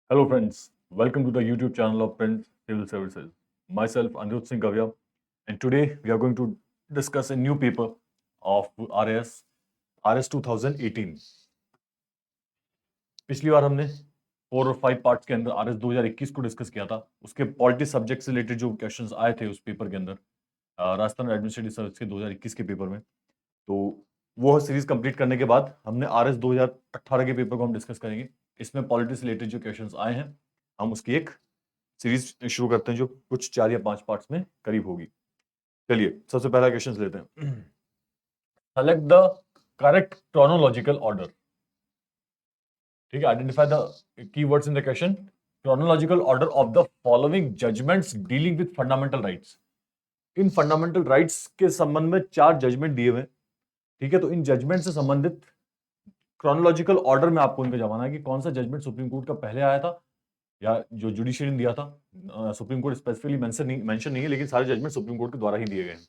Hello, friends. Welcome to the YouTube channel of Prince Civil Services. Myself, Anirudh Singh Kavya, and today we are going to discuss a new paper of RS 2018. पिछली बार हमने 4 और 5 parts के अंदर RS 2021 को discuss किया था। उसके polity subject से रिलेटेड जो क्वेश्चंस आए थे उस पेपर के अंदर, राजस्थान एडमिनिस्ट्रेटिव सर्विस के 2021 के पेपर में, तो वो सीरीज कंप्लीट करने के बाद हमने RS 2018 के पेपर को हम डिस्कस करेंगे। इसमें पॉलिटी से रिलेटेड जो क्वेश्चंस आए हैं हम उसकी एक सीरीज शुरू करते हैं जो कुछ 4 या 5 पार्ट्स में करीब होगी। चलिए सबसे पहला क्वेश्चन लेते हैं। Select the correct chronological order. ठीक है, identify the keywords in the question. Chronological order of the following judgements dealing with fundamental rights. इन फंडामेंटल राइट्स के संबंध में 4 जजमेंट दिए हुए। ठीक है, तो इन जजमेंट से संबंधित क्रोनोलॉजिकल ऑर्डर में आपको इनका जमाना है कि कौन सा जजमेंट सुप्रीम कोर्ट का पहले आया था या जो जुडिशियरी ने दिया था। सुप्रीम कोर्ट स्पेसिफिकली मेंशन नहीं है, लेकिन सारे जजमेंट सुप्रीम कोर्ट के द्वारा ही दिए गए हैं।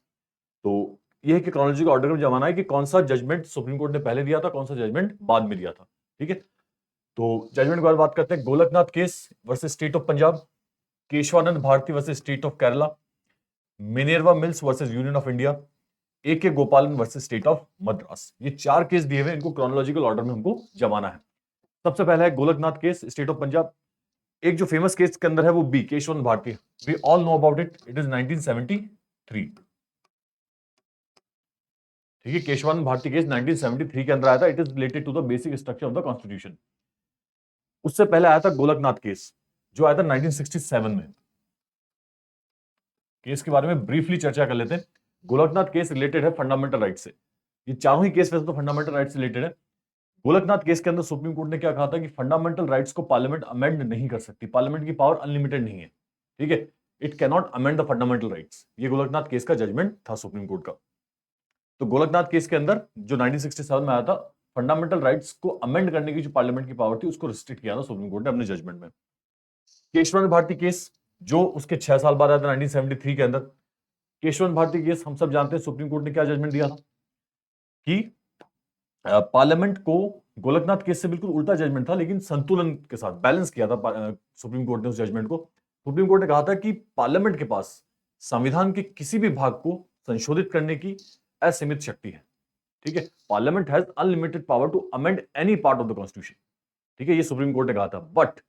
तो ये है कि क्रोनोलॉजिकल ऑर्डर में जमाना है कि कौन सा जजमेंट सुप्रीम कोर्ट ने पहले दिया था, कौन सा जजमेंट बाद में दिया था। ठीक है, तो जजमेंट के बारे में बात करते हैं। Golaknath case versus state of Punjab, Kesavananda Bharati versus state of Kerala, Minerva mills versus union of India, A.K. Gopalan versus state of Madras. ये 4 केस दिए हुए, इनको क्रोनोलॉजिकल ऑर्डर में हमको जमाना है। सबसे पहला है Golaknath case, state of Punjab. एक जो फेमस केस के अंदर है वो B, Kesavananda Bharati. We all know about it, it is 1973। ठीक है, केशवंत भारती केस 1973 के अंदर आया था। It is related to the basic structure of the Constitution. उससे पहले आया था गोलकनाथ केस जो आया था 1967 में। केस के बारे में ब्रीफली चर्चा कर लेते हैं। गोलकनाथ केस रिलेटेड है फंडामेंटल राइट से। ये चारों ही केस वैसे तो फंडामेंटल राइट से रिलेटेड है। गोलकनाथ केस के अंदर सुप्रीम कोर्ट ने क्या कहा था कि फंडामेंटल राइट्स को पार्लियामेंट अमेंड नहीं कर सकती। पार्लियामेंट की पावर अनलिमिटेड नहीं है। ठीक है, it can not amend the fundamental rights. ये गोलकनाथ केस का जजमेंट था सुप्रीम कोर्ट का। तो गोलकनाथ केस के अंदर जो 1967 में आया था, फंडामेंटल राइट्स को अमेंड करने की जो पार्लियामेंट की पावर थी उसको रिस्ट्रिक्ट किया था सुप्रीम कोर्ट ने अपने जजमेंट में। केशवंत भारती केस जो उसके 6 साल बाद आया था 1973 के अंदर। केशवंत भारती केस हम सब जानते हैं सुप्रीम कोर्ट ने क्या जजमेंट दिया था कि पार्लियामेंट को, गोलकनाथ केस से बिल्कुल उल्टा जजमेंट था लेकिन संतुलन के साथ बैलेंस किया था सुप्रीम कोर्ट ने उस जजमेंट को। सुप्रीम कोर्ट ने कहा था कि पार्लियामेंट के पास संविधान के किसी भी भाग को संशोधित करने की असीमित शक्ति है। ठीक है, parliament has unlimited power to amend any part of the constitution. ठीक है, ये सुप्रीम कोर्ट ने कहा था। But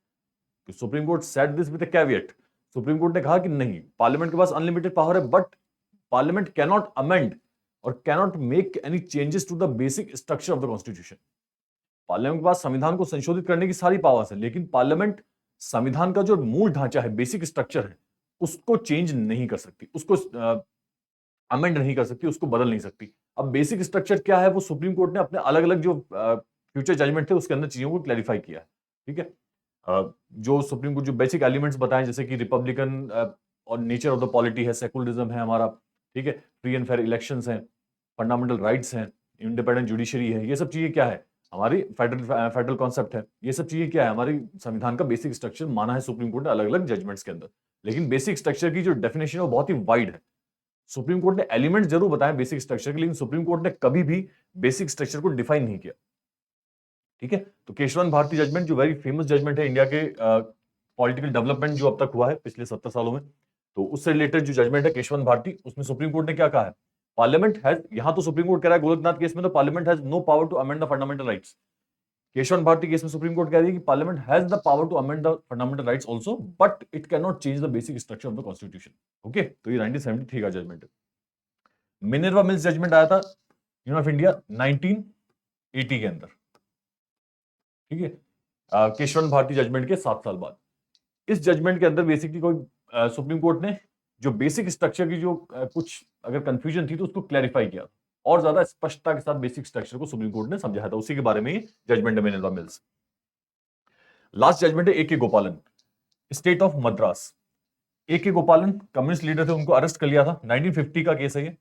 supreme court said this with a caveat. Supreme court ने कहा कि नहीं, पार्लियामेंट के पास अनलिमिटेड पावर है, but parliament can not amend और cannot make any changes to the basic structure of the constitution. Parliament के पास संविधान को संशोधित करने की सारी पावर्स है, लेकिन पार्लियामेंट संविधान का जो मूल ढांचा है, बेसिक स्ट्रक्चर है, उसको चेंज नहीं कर सकती, उसको अमेंड नहीं कर सकती, उसको बदल नहीं सकती। अब बेसिक स्ट्रक्चर क्या है वो सुप्रीम कोर्ट ने अपने अलग अलग जो फ्यूचर जजमेंट थे उसके अंदर चीजों को क्लैरिफाई किया है। ठीक है, जो सुप्रीम कोर्ट जो बेसिक एलिमेंट्स बताए जैसे कि रिपब्लिकन और नेचर ऑफ द पॉलिटी है, सेकुलरिज्म है हमारा, ठीक है, फ्री एंड फेयर इलेक्शंस हैं, फंडामेंटल राइट्स हैं, इंडिपेंडेंट जुडिशरी है, ये सब चीजें क्या है हमारी फेडरल कॉन्सेप्ट है। ये सब चीजें क्या है हमारी संविधान का बेसिक स्ट्रक्चर माना है सुप्रीम कोर्ट ने अलग अलग जजमेंट्स के अंदर। लेकिन बेसिक स्ट्रक्चर की जो डेफिनेशन है वो बहुत ही वाइड है। सुप्रीम कोर्ट ने एलिमेंट जरूर बताए बेसिक स्ट्रक्चर के, लेकिन सुप्रीम कोर्ट ने कभी भी बेसिक स्ट्रक्चर को डिफाइन नहीं किया। ठीक है, तो केशवंत भारती जजमेंट जो वेरी फेमस जजमेंट है इंडिया के पॉलिटिकल डेवलपमेंट जो अब तक हुआ है पिछले 70 सालों में, तो उससे रिलेटेड जो जजमेंट है केशवंत भारती, उसमें सुप्रीम कोर्ट ने क्या कहा है, पार्लियामेंट हैज, यहां तो सुप्रीम कोर्ट कह रहा है गोलकनाथ केस में तो Parliament has no power to amend the fundamental rights. Kesavananda Bharati case में सुप्रीम कोर्ट कह रही है कि Parliament has the power to amend the fundamental rights also, but it can not change the basic structure of the Constitution. Okay, तो ये 1973 का judgement है। Minerva mills judgement आया था यूनियन ऑफ इंडिया 1980 के अंदर। ठीक है, केशवंत भारती जजमेंट के 7 साल बाद। इस जजमेंट के अंदर बेसिकली कोई सुप्रीम कोर्ट ने जो बेसिक स्ट्रक्चर की जो कुछ अगर कंफ्यूजन थी तो उसको क्लैरिफाई किया और ज्यादा स्पष्टता के साथ बेसिक स्ट्रक्चर को सुप्रीम कोर्ट ने समझाया था। उसी के बारे में ही जजमेंट है मिनर्वा मिल्स। लास्ट जजमेंट है A.K. गोपालन, स्टेट ऑफ मद्रास। A.K. गोपालन कम्युनिस्ट लीडर थे, उनको अरेस्ट कर लिया था, 1950 का केस है ये।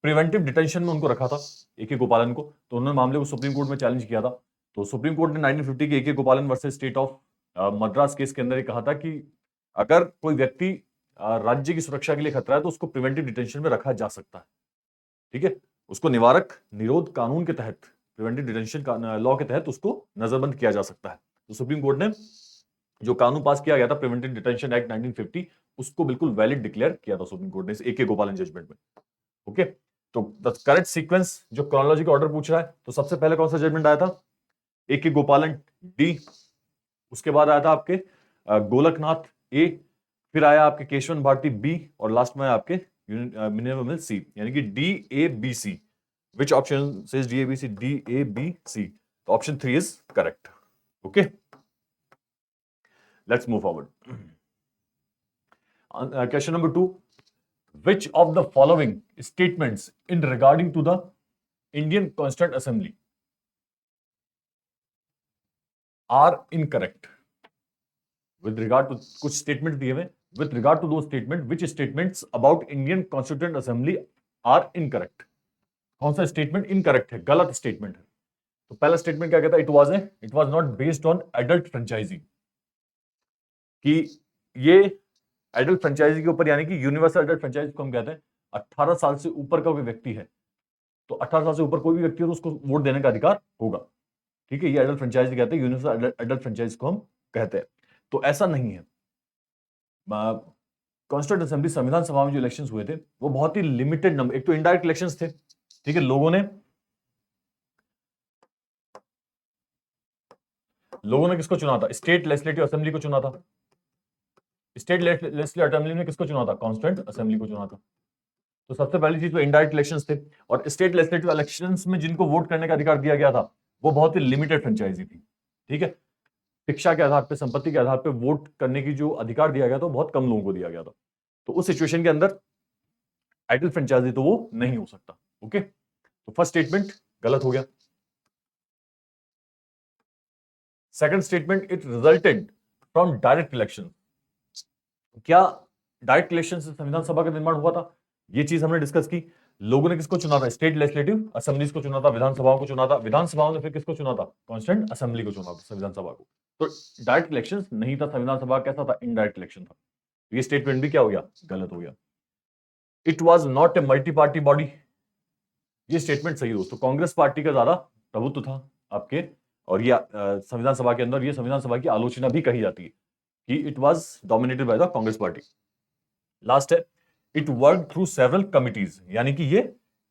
प्रिवेंटिव डिटेंशन में उनको रखा था A.K. गोपालन को, तो उन्होंने मामले को सुप्रीम कोर्ट में चैलेंज किया था। तो सुप्रीम कोर्ट ने 1950 के A.K. Gopalan versus state of Madras case के अंदर ये कहा था कि अगर कोई व्यक्ति राज्य की सुरक्षा के लिए खतरा है तो उसको प्रिवेंटिव डिटेंशन में रखा जा सकता है। ठीक है, उसको निवारक निरोध कानून के तहत, प्रिवेंटिव डिटेंशन लॉ के तहत उसको नजरबंद किया जा सकता है। तो सुप्रीम कोर्ट ने जो कानून पास किया गया था प्रिवेंटिव डिटेंशन एक्ट 1950, उसको बिल्कुल वैलिड डिक्लेयर किया था सुप्रीम कोर्ट ने इस ए.के. गोपालन जजमेंट में। ओके, तो द करेक्ट सीक्वेंस जो क्रोनोलॉजिकल ऑर्डर पूछ रहा है, तो सबसे पहले कौन सा जजमेंट आया था? ए.के. गोपालन डी, उसके बाद आया था आपके गोलकनाथ ए, फिर आया आपके केशवन भारती बी, और लास्ट में आपके मिनरवा मिल्स सी, यानी कि D A B C. Which option says D A B C? D A B C. So option 3 is correct. Okay. Let's move forward. Question number 2. Which of the following statements in regarding to the Indian Constituent Assembly are incorrect? With regard to कुछ statements दिए हुए, with regard to those statements, which statements about Indian Constituent Assembly are incorrect? कौन सा statement incorrect है, गलत statement है? तो पहला स्टेटमेंट क्या कहता है? It was not based on adult franchising, कि ये एडल्ट फ्रेंचाइजी के ऊपर, यानी कि यूनिवर्सल एडल्ट फ्रेंचाइजी को हम कहते हैं 18 साल से ऊपर का कोई व्यक्ति है, तो 18 साल से ऊपर कोई भी व्यक्ति हो तो उसको वोट देने का अधिकार होगा। ठीक है, ये एडल्ट फ्रेंचाइजी कहते हैं, यूनिवर्सल एडल्ट फ्रेंचाइजी को हम कहते हैं। तो ऐसा नहीं है। कॉन्स्टिट्यूएंट असेंबली संविधान सभा में जो इलेक्शंस हुए थे वो बहुत ही लिमिटेड नंबर, एक तो इनडायरेक्ट इलेक्शंस थे, ठीक है, लोगों ने किसको चुना था? स्टेट लेजिस्लेटिव असेंबली को चुना था। स्टेट लेजिस्लेटिव असेंबली ने किसको चुना था? कॉन्स्टिट्यूएंट असेंबली को चुना था। तो सबसे पहली चीज तो इनडायरेक्ट इलेक्शंस थे, और स्टेट लेजिस्लेटिव इलेक्शंस में जिनको वोट करने का अधिकार दिया गया था वो बहुत ही लिमिटेड फ्रेंचाइजी थी। ठीक है, शिक्षा के आधार पर, संपत्ति के आधार पर वोट करने की जो अधिकार दिया गया था बहुत कम लोगों को दिया गया था। तो उस सिचुएशन के अंदर आइडल फ्रेंचाइजी तो वो नहीं हो सकता। ओके, तो फर्स्ट स्टेटमेंट गलत हो गया। Second statement, it resulted from direct election. क्या डायरेक्ट इलेक्शन से संविधान सभा का निर्माण हुआ था? ये चीज हमने डिस्कस की। लोगों ने किसको चुना था? स्टेट लेजिस्लेटिव असेंबलीज को चुना था, विधानसभाओं को चुना था, विधानसभाओं ने फिर किसको चुना था? कॉन्स्टिट्यूएंट असेंबली को चुना था, संविधान सभा को। तो डायरेक्ट इलेक्शन नहीं था, संविधान सभा कैसा था? इनडायरेक्ट इलेक्शन था। ये स्टेटमेंट भी क्या हो गया? गलत हो गया। It was not a multi party body, ये स्टेटमेंट सही दोस्तों। कांग्रेस पार्टी का ज्यादा प्रभुत्व था आपके, और ये संविधान सभा के अंदर, ये संविधान सभा की आलोचना भी कही जाती है कि it was dominated by the Congress party. Last है, it work through several committees, यानी कि ये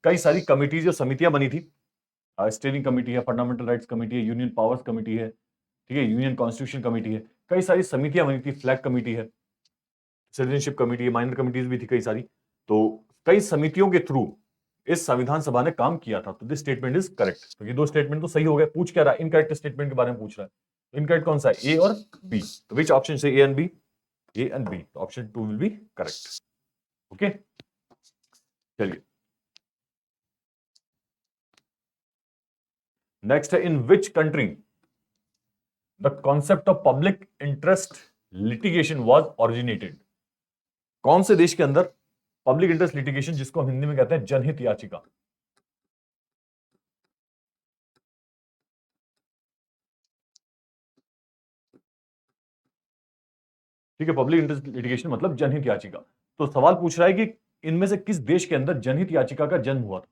कई सारी कमिटीज और समितियां बनी थी। स्टीयरिंग कमेटी है, फंडामेंटल राइट्स कमेटी है, यूनियन पावर्स कमेटी है, ठीक है, यूनियन कॉन्स्टिट्यूशन कमेटी है, कई सारी समितियां बनी थी, फ्लैग कमेटी है, सिटीजनशिप कमेटी है, माइनर कमिटीज भी थी कई सारी। तो कई समितियों के थ्रू इस संविधान सभा ने काम किया था। तो दिस स्टेटमेंट इज करेक्ट। तो ये दो स्टेटमेंट तो सही हो गए। पूछ क्या रहा है? इनकरेक्ट स्टेटमेंट के बारे में पूछ रहा है। तो इनकरेक्ट कौन सा है? ए और बी। तो विच ऑप्शन से A and B? A and B. Option 2 will be correct. Okay, चलिए नेक्स्ट है, in which country the concept of public interest litigation was originated? कौन से देश के अंदर पब्लिक इंटरेस्ट लिटिगेशन, जिसको हिंदी में कहते हैं जनहित याचिका, ठीक है, पब्लिक इंटरेस्ट लिटिगेशन मतलब जनहित याचिका। तो सवाल पूछ रहा है कि इनमें से किस देश के अंदर जनहित याचिका का जन्म हुआ था?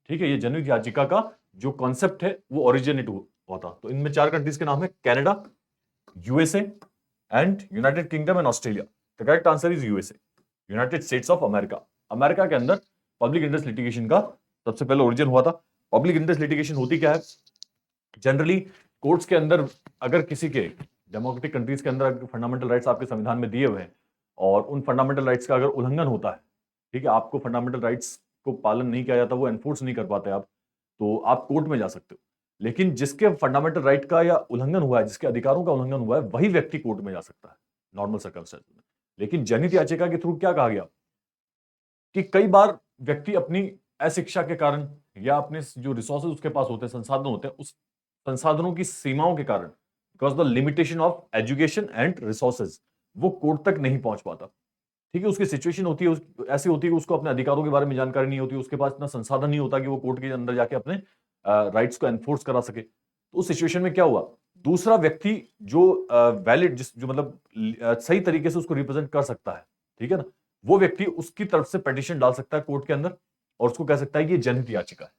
ठीक है, ये जनहित याचिका का जो कॉन्सेप्ट है वो ओरिजिनेट हुआ था। तो इनमें 4 कंट्रीज के नाम है, Canada, USA and United kingdom and Australia. The correct answer is USA, United states of America. America के अंदर पब्लिक इंटरेस्ट लिटिगेशन का सबसे पहले ओरिजिन हुआ था। पब्लिक इंटरेस्ट लिटिगेशन होती क्या है? जनरली कोर्ट्स के अंदर अगर किसी के, डेमोक्रेटिक कंट्रीज के अंदर फंडामेंटल राइट्स आपके संविधान में दिए हुए हैं और उन फंडामेंटल राइट्स का अगर उल्लंघन होता है, ठीक है, आपको फंडामेंटल राइट्स को पालन नहीं किया जाता, वो एनफोर्स नहीं कर पाते आप, तो आप कोर्ट में जा सकते हो। लेकिन जिसके फंडामेंटल राइट का या उल्लंघन हुआ है, जिसके अधिकारों का उल्लंघन हुआ है, वही व्यक्ति कोर्ट में जा सकता है नॉर्मल सर्कमस्टेंस में। लेकिन जनहित याचिका के थ्रू क्या कहा गया कि कई बार व्यक्ति अपनी अशिक्षा के कारण या अपने जो रिसोर्सेज उसके पास होते हैं, संसाधन होते हैं, उस संसाधनों की सीमाओं के कारण, because the limitation of education and resources, वो कोर्ट तक नहीं पहुंच पाता। ठीक है, उसकी सिचुएशन होती है, ऐसी होती है कि उसको अपने अधिकारों के बारे में जानकारी नहीं होती, उसके पास इतना संसाधन नहीं होता कि वो कोर्ट के अंदर जाके अपने राइट्स को एनफोर्स करा सके। तो उस सिचुएशन में क्या हुआ, दूसरा व्यक्ति जो वैलिड, जो मतलब सही तरीके से उसको रिप्रेजेंट कर सकता है, ठीक है ना, वो व्यक्ति उसकी तरफ से पिटीशन डाल सकता है कोर्ट के अंदर और उसको कह सकता है कि ये जनहित याचिका है।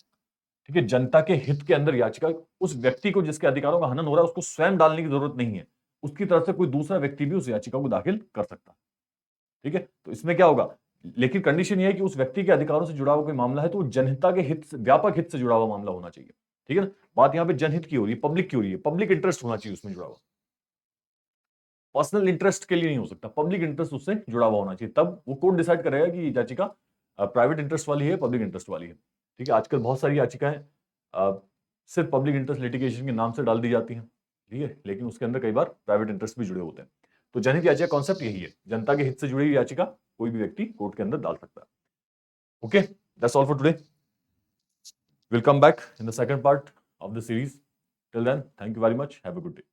ठीक है, जनता के हित के अंदर याचिका, उस व्यक्ति को जिसके अधिकारों का हनन हो रहा है उसको स्वयं डालने की जरूरत नहीं है, उसकी तरफ से कोई दूसरा व्यक्ति भी उस याचिका को दाखिल कर सकता है। ठीक है, तो इसमें क्या होगा, लेकिन कंडीशन ये है कि उस व्यक्ति के अधिकारों से जुड़ा हुआ कोई मामला है तो जनता के हित, व्यापक हित से जुड़ा हुआ मामला होना चाहिए। ठीक है ना, बात यहां पे जनहित की हो रही है, पब्लिक की हो रही है, पब्लिक इंटरेस्ट होना चाहिए उसमें जुड़ा हुआ, पर्सनल इंटरेस्ट के लिए नहीं हो सकता, पब्लिक इंटरेस्ट उससे जुड़ा हुआ होना चाहिए, तब वो कोर्ट डिसाइड करेगा कि ये याचिका प्राइवेट इंटरेस्ट वाली है, पब्लिक इंटरेस्ट वाली है। ठीक है, आजकल बहुत सारी याचिकाएं सिर्फ पब्लिक इंटरेस्ट लिटिगेशन के नाम से डाल दी जाती हैं। ठीक है, लेकिन उसके अंदर कई बार प्राइवेट इंटरेस्ट भी जुड़े होते हैं। तो जनहित याचिका कॉन्सेप्ट यही है, जनता के हित से जुड़ी हुई याचिका कोई भी व्यक्ति कोर्ट के अंदर डाल सकता है। Okay, that's all for today. We'll come back in the second part of the series. Till then, thank you very much. Have a good day.